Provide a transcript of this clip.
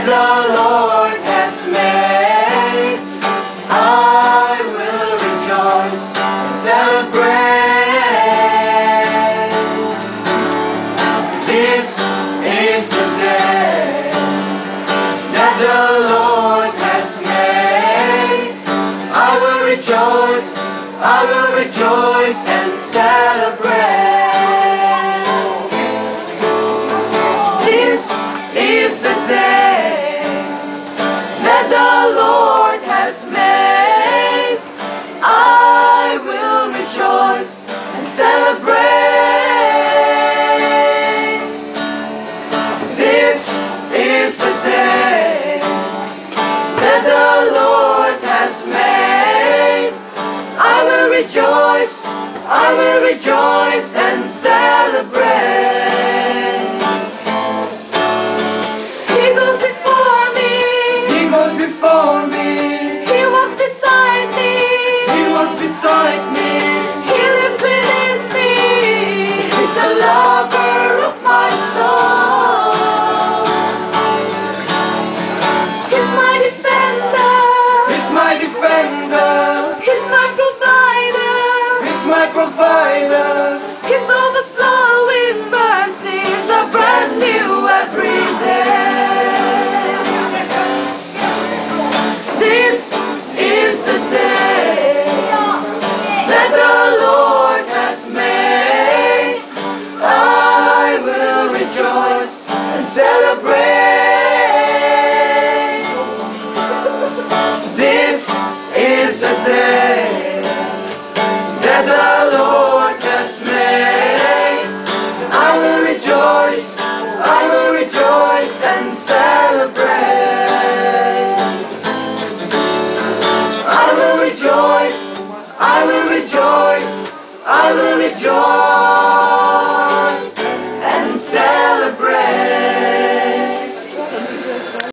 the Lord has made. I will rejoice and celebrate. This is the day that the Lord has made. I will rejoice and celebrate. This is the day that the Lord has made. I will rejoice and celebrate. This is the day that the Lord has made. I will rejoice and celebrate. He goes before me. He goes before me. He walks beside me. He walks beside me. He lives within me. He's the lover of my soul. He's my defender. He's my defender. He's my provider. He's my provider. His overflowing mercies are brand new every day. This is the day that the Lord has made. I will rejoice and celebrate. This is the day that the Lord